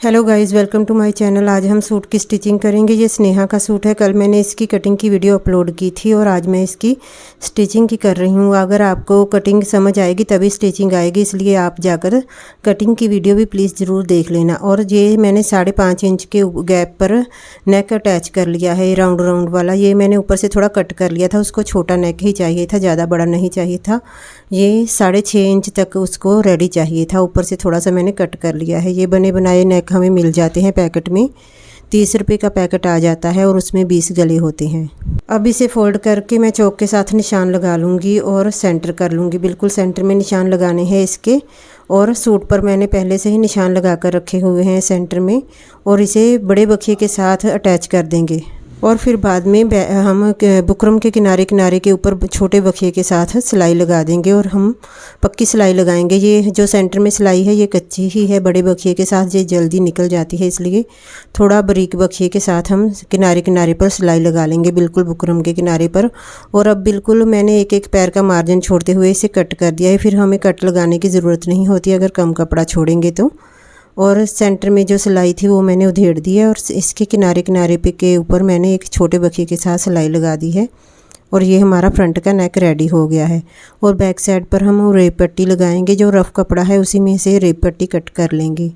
Hello guys, welcome to my channel. आज हम suit की स्टिचिंग करेंगे। ये स्नेहा का सूट है। कल मैंने इसकी कटिंग की वीडियो अपलोड की थी और आज मैं इसकी स्टिचिंग की कर रही हूँ। अगर आपको कटिंग समझ आएगी तभी स्टिचिंग आएगी, इसलिए आप जाकर कटिंग की वीडियो भी प्लीज़ ज़रूर देख लेना। और ये मैंने 5.5 इंच के गैप पर नेक अटैच कर लिया है, राउंड राउंड वाला। ये मैंने ऊपर से थोड़ा कट कर लिया था, उसको छोटा नेक ही चाहिए था, ज़्यादा बड़ा नहीं चाहिए था। ये 6.5 इंच तक उसको रेडी चाहिए था, ऊपर से थोड़ा सा मैंने कट कर लिया है। ये बने बनाए नेक हमें मिल जाते हैं पैकेट में, 30 रुपये का पैकेट आ जाता है और उसमें 20 गले होते हैं। अब इसे फोल्ड करके मैं चौक के साथ निशान लगा लूँगी और सेंटर कर लूँगी। बिल्कुल सेंटर में निशान लगाने हैं इसके। और सूट पर मैंने पहले से ही निशान लगा कर रखे हुए हैं सेंटर में, और इसे बड़े बखिए के साथ अटैच कर देंगे। और फिर बाद में हम बुकरम के किनारे किनारे के ऊपर छोटे बखिए के साथ सिलाई लगा देंगे और हम पक्की सिलाई लगाएंगे। ये जो सेंटर में सिलाई है ये कच्ची ही है, बड़े बखिए के साथ ये जल्दी निकल जाती है, इसलिए थोड़ा बारीक बखिए के साथ हम किनारे किनारे पर सिलाई लगा लेंगे, बिल्कुल बुकरम के किनारे पर। और अब बिल्कुल मैंने एक एक पैर का मार्जिन छोड़ते हुए इसे कट कर दिया है। फिर हमें कट लगाने की ज़रूरत नहीं होती अगर कम कपड़ा छोड़ेंगे तो। और सेंटर में जो सिलाई थी वो मैंने उधेड़ दी है और इसके किनारे किनारे पे के ऊपर मैंने एक छोटे बखिए के साथ सिलाई लगा दी है। और ये हमारा फ्रंट का नेक रेडी हो गया है। और बैक साइड पर हम रेप पट्टी लगाएंगे, जो रफ़ कपड़ा है उसी में से रेप पट्टी कट कर लेंगे।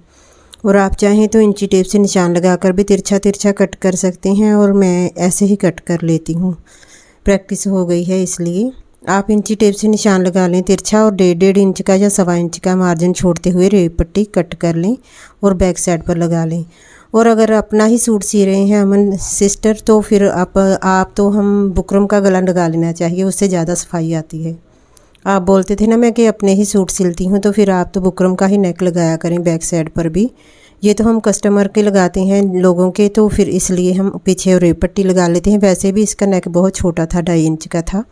और आप चाहें तो इंची टेप से निशान लगाकर भी तिरछा तिरछा कट कर सकते हैं, और मैं ऐसे ही कट कर लेती हूँ, प्रैक्टिस हो गई है इसलिए। आप इंची टेप से निशान लगा लें तिरछा, और 1.5 इंच का या 1.25 इंच का मार्जिन छोड़ते हुए रेप पट्टी कट कर लें और बैक साइड पर लगा लें। और अगर अपना ही सूट सी रहे हैं अमन सिस्टर, तो फिर आप तो हम बुकरम का गला लगा लेना चाहिए, उससे ज़्यादा सफाई आती है। आप बोलते थे ना मैं कि अपने ही सूट सिलती हूँ, तो फिर आप तो बुकरम का ही नेक लगाया करें बैक साइड पर भी। ये तो हम कस्टमर के लगाते हैं लोगों के, तो फिर इसलिए हम पीछे रेप पट्टी लगा लेते हैं। वैसे भी इसका नेक बहुत छोटा था, 2.5 इंच का था।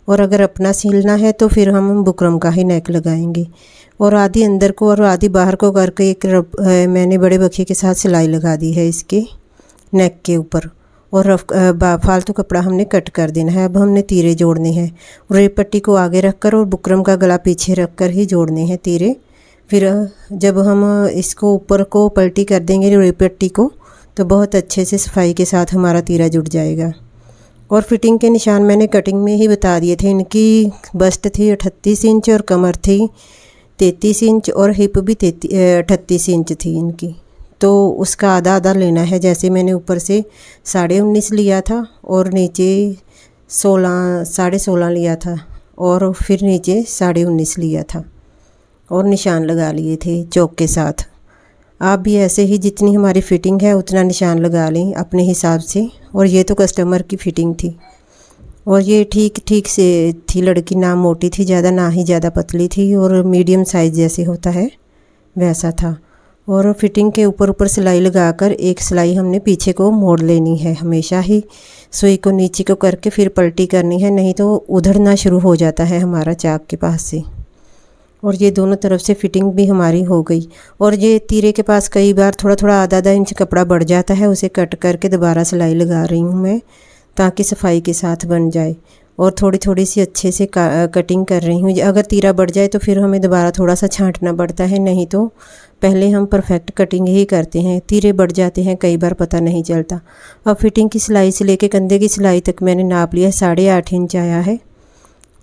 और अगर अपना सिलना है तो फिर हम बुकरम का ही नेक लगाएंगे। और आधी अंदर को और आधी बाहर को करके एक मैंने बड़े बखिए के साथ सिलाई लगा दी है इसके नेक के ऊपर। और फालतू कपड़ा हमने कट कर देना है। अब हमने तीरे जोड़ने हैं, रेप पट्टी को आगे रखकर और बुकरम का गला पीछे रखकर ही जोड़ने हैं तीरे। फिर जब हम इसको ऊपर को पलटी कर देंगे रेप पट्टी को, तो बहुत अच्छे से सफाई के साथ हमारा तीरा जुड़ जाएगा। और फिटिंग के निशान मैंने कटिंग में ही बता दिए थे। इनकी बस्ट थी 38 इंच और कमर थी 33 इंच और हिप भी 38 इंच थी इनकी। तो उसका आधा आधा लेना है। जैसे मैंने ऊपर से 19.5 लिया था और नीचे 16 लिया था, और फिर नीचे 19.5 लिया था और निशान लगा लिए थे चौक के साथ। आप भी ऐसे ही जितनी हमारी फ़िटिंग है उतना निशान लगा लें अपने हिसाब से। और ये तो कस्टमर की फ़िटिंग थी। और ये ठीक ठीक से थी लड़की, ना मोटी थी ज़्यादा ना ही ज़्यादा पतली थी, और मीडियम साइज़ जैसे होता है वैसा था। और फिटिंग के ऊपर ऊपर सिलाई लगाकर एक सिलाई हमने पीछे को मोड़ लेनी है। हमेशा ही सुई को नीचे को करके फिर पलटी करनी है, नहीं तो उधड़ना शुरू हो जाता है हमारा चाक के पास से। और ये दोनों तरफ से फिटिंग भी हमारी हो गई। और ये तीरे के पास कई बार थोड़ा थोड़ा आधा इंच कपड़ा बढ़ जाता है, उसे कट करके दोबारा सिलाई लगा रही हूँ मैं, ताकि सफाई के साथ बन जाए। और थोड़ी थोड़ी सी अच्छे से कटिंग कर रही हूँ। अगर तीरा बढ़ जाए तो फिर हमें दोबारा थोड़ा सा छांटना पड़ता है, नहीं तो पहले हम परफेक्ट कटिंग ही करते हैं। तीरे बढ़ जाते हैं कई बार, पता नहीं चलता। अब फिटिंग की सिलाई से लेके कंधे की सिलाई तक मैंने नाप लिया, 8.5 इंच आया है।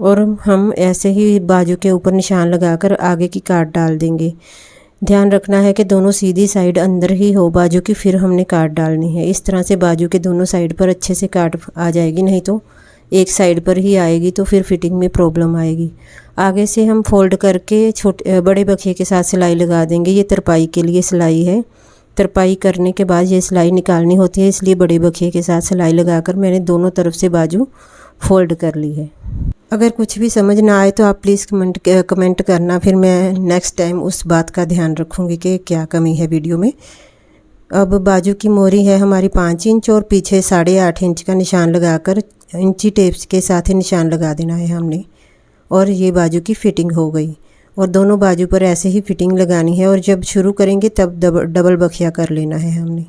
और हम ऐसे ही बाजू के ऊपर निशान लगाकर आगे की काट डाल देंगे। ध्यान रखना है कि दोनों सीधी साइड अंदर ही हो बाजू की, फिर हमने काट डालनी है। इस तरह से बाजू के दोनों साइड पर अच्छे से काट आ जाएगी, नहीं तो एक साइड पर ही आएगी तो फिर फिटिंग में प्रॉब्लम आएगी। आगे से हम फोल्ड करके बड़े बखिए के साथ सिलाई लगा देंगे। ये तरपाई के लिए सिलाई है। तरपाई करने के बाद ये सिलाई निकालनी होती है, इसलिए बड़े बखिए के साथ सिलाई लगाकर मैंने दोनों तरफ से बाजू फोल्ड कर ली है। अगर कुछ भी समझ ना आए तो आप प्लीज़ कमेंट करना, फिर मैं नेक्स्ट टाइम उस बात का ध्यान रखूँगी कि क्या कमी है वीडियो में। अब बाजू की मोरी है हमारी 5 इंच और पीछे 8.5 इंच का निशान लगाकर इंची टेप्स के साथ ही निशान लगा देना है हमने। और ये बाजू की फ़िटिंग हो गई। और दोनों बाजू पर ऐसे ही फ़िटिंग लगानी है, और जब शुरू करेंगे तब डबल बखिया कर लेना है हमने।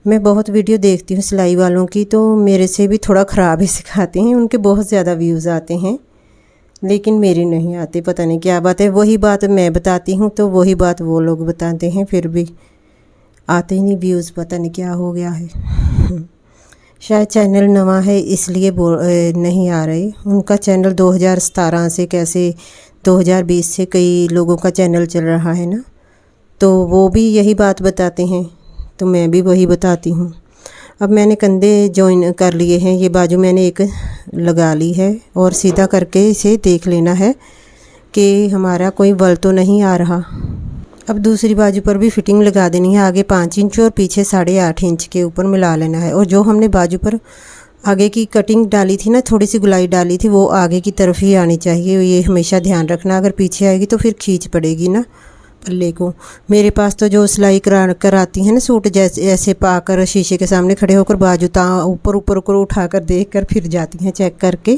मैं बहुत वीडियो देखती हूँ सिलाई वालों की, तो मेरे से भी थोड़ा ख़राब ही सिखाते हैं। उनके बहुत ज़्यादा व्यूज़ आते हैं, लेकिन मेरे नहीं आते, पता नहीं क्या बात है। वही बात मैं बताती हूँ तो वही बात वो लोग बताते हैं, फिर भी आते ही नहीं व्यूज़, पता नहीं क्या हो गया है। शायद चैनल नवा है इसलिए नहीं आ रहे। उनका चैनल 2017 से कैसे 2020 से कई लोगों का चैनल चल रहा है ना, तो वो भी यही बात बताते हैं, तो मैं भी वही बताती हूँ। अब मैंने कंधे जॉइन कर लिए हैं, ये बाजू मैंने एक लगा ली है और सीधा करके इसे देख लेना है कि हमारा कोई वल तो नहीं आ रहा। अब दूसरी बाजू पर भी फिटिंग लगा देनी है। आगे 5 इंच और पीछे 8.5 इंच के ऊपर मिला लेना है। और जो हमने बाजू पर आगे की कटिंग डाली थी ना, थोड़ी सी गुलाई डाली थी, वो आगे की तरफ ही आनी चाहिए। ये हमेशा ध्यान रखना, अगर पीछे आएगी तो फिर खींच पड़ेगी ना पल्ले को। मेरे पास तो जो सिलाई कराती हैं ना सूट, जैसे ऐसे पाकर शीशे के सामने खड़े होकर बाजू ऊपर ऊपर ऊपर उठा कर देख कर फिर जाती हैं चेक करके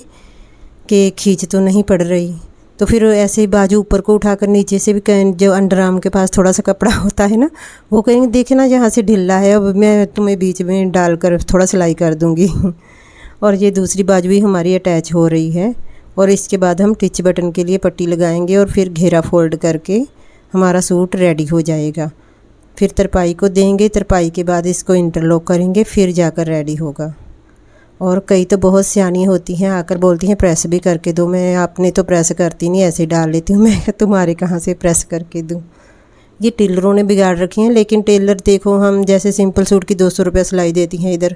कि खींच तो नहीं पड़ रही। तो फिर ऐसे ही बाजू ऊपर को उठाकर नीचे से भी जो अंडर आर्म के पास थोड़ा सा कपड़ा होता है ना, वो कहेंगे देखे ना जहाँ से ढिल्ला है, अब मैं तुम्हें बीच में डालकर थोड़ा सिलाई कर दूँगी। और ये दूसरी बाजू भी हमारी अटैच हो रही है। और इसके बाद हम टिच बटन के लिए पट्टी लगाएंगे और फिर घेरा फोल्ड करके हमारा सूट रेडी हो जाएगा। फिर तरपाई को देंगे, तरपाई के बाद इसको इंटरलॉक करेंगे, फिर जाकर रेडी होगा। और कई तो बहुत सियानी होती हैं, आकर बोलती हैं प्रेस भी करके दो। मैं आपने तो प्रेस करती नहीं, ऐसे डाल लेती हूँ। मैं तुम्हारे कहाँ से प्रेस करके दूँ। ये टेलरों ने बिगाड़ रखी हैं। लेकिन टेलर देखो, हम जैसे सिंपल सूट की 200 रुपये सिलाई देती हैं इधर,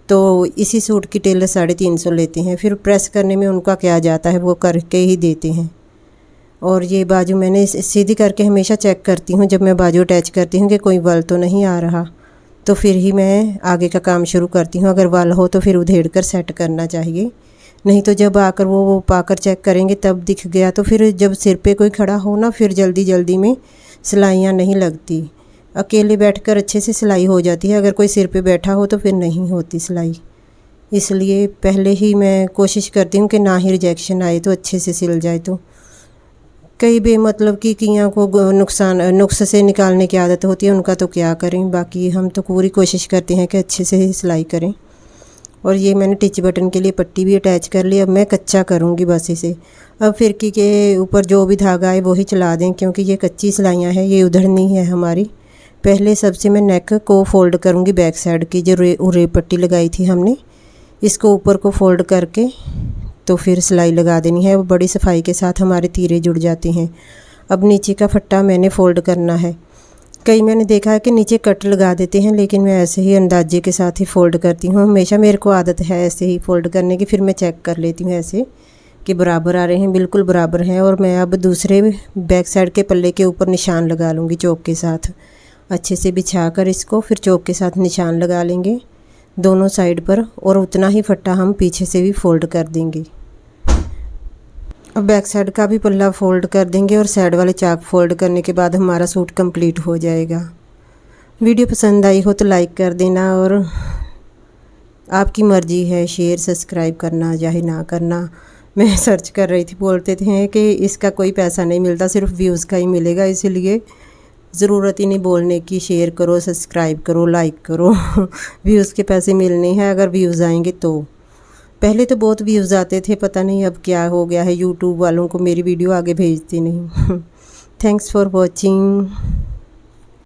तो इसी सूट की टेलर 350 लेते हैं। फिर प्रेस करने में उनका क्या जाता है, वो करके ही देते हैं। और ये बाजू मैंने सीधी करके हमेशा चेक करती हूँ जब मैं बाजू अटैच करती हूँ कि कोई वल तो नहीं आ रहा, तो फिर ही मैं आगे का काम शुरू करती हूँ। अगर वल हो तो फिर उधेड़ कर सेट करना चाहिए, नहीं तो जब आकर वो पाकर चेक करेंगे तब दिख गया तो फिर जब सिर पे कोई खड़ा हो ना, फिर जल्दी जल्दी में सिलाइयाँ नहीं लगती। अकेले बैठकर अच्छे से सिलाई हो जाती है, अगर कोई सिर पे बैठा हो तो फिर नहीं होती सिलाई। इसलिए पहले ही मैं कोशिश करती हूँ कि ना ही रिजेक्शन आए, तो अच्छे से सिल जाए। तो कई बेमतलब की कियाँ को नुक्स से निकालने की आदत होती है, उनका तो क्या करें। बाकी हम तो पूरी कोशिश करते हैं कि अच्छे से ही सिलाई करें। और ये मैंने टिच बटन के लिए पट्टी भी अटैच कर ली। अब मैं कच्चा करूँगी बस इसे। अब फिरकी के ऊपर जो भी धागा है वही चला दें, क्योंकि ये कच्ची सिलाइयाँ हैं, ये उधड़नी है हमारी। पहले सबसे मैं नेक को फ़ोल्ड करूँगी, बैक साइड की जो उरे पट्टी लगाई थी हमने, इसको ऊपर को फ़ोल्ड करके तो फिर सिलाई लगा देनी है। वो बड़ी सफाई के साथ हमारे तीरे जुड़ जाते हैं। अब नीचे का फट्टा मैंने फ़ोल्ड करना है। कई मैंने देखा है कि नीचे कट लगा देते हैं, लेकिन मैं ऐसे ही अंदाजे के साथ ही फ़ोल्ड करती हूँ। हमेशा मेरे को आदत है ऐसे ही फ़ोल्ड करने की। फिर मैं चेक कर लेती हूँ ऐसे कि बराबर आ रहे हैं, बिल्कुल बराबर हैं। और मैं अब दूसरे बैक साइड के पल्ले के ऊपर निशान लगा लूँगी चौक के साथ। अच्छे से बिछा कर इसको फिर चौक के साथ निशान लगा लेंगे दोनों साइड पर, और उतना ही फट्टा हम पीछे से भी फ़ोल्ड कर देंगे। अब बैक साइड का भी पल्ला फ़ोल्ड कर देंगे और साइड वाले चाक फ़ोल्ड करने के बाद हमारा सूट कंप्लीट हो जाएगा। वीडियो पसंद आई हो तो लाइक कर देना, और आपकी मर्ज़ी है शेयर सब्सक्राइब करना चाहे ना करना। मैं सर्च कर रही थी, बोलते थे कि इसका कोई पैसा नहीं मिलता, सिर्फ व्यूज़ का ही मिलेगा, इसीलिए ज़रूरत ही नहीं बोलने की। शेयर करो, सब्सक्राइब करो, लाइक करो। व्यूज़ के पैसे मिलने हैं, अगर व्यूज़ आएंगे तो। पहले तो बहुत व्यूज़ आते थे, पता नहीं अब क्या हो गया है, यूट्यूब वालों को मेरी वीडियो आगे भेजती नहीं। Thanks for watching.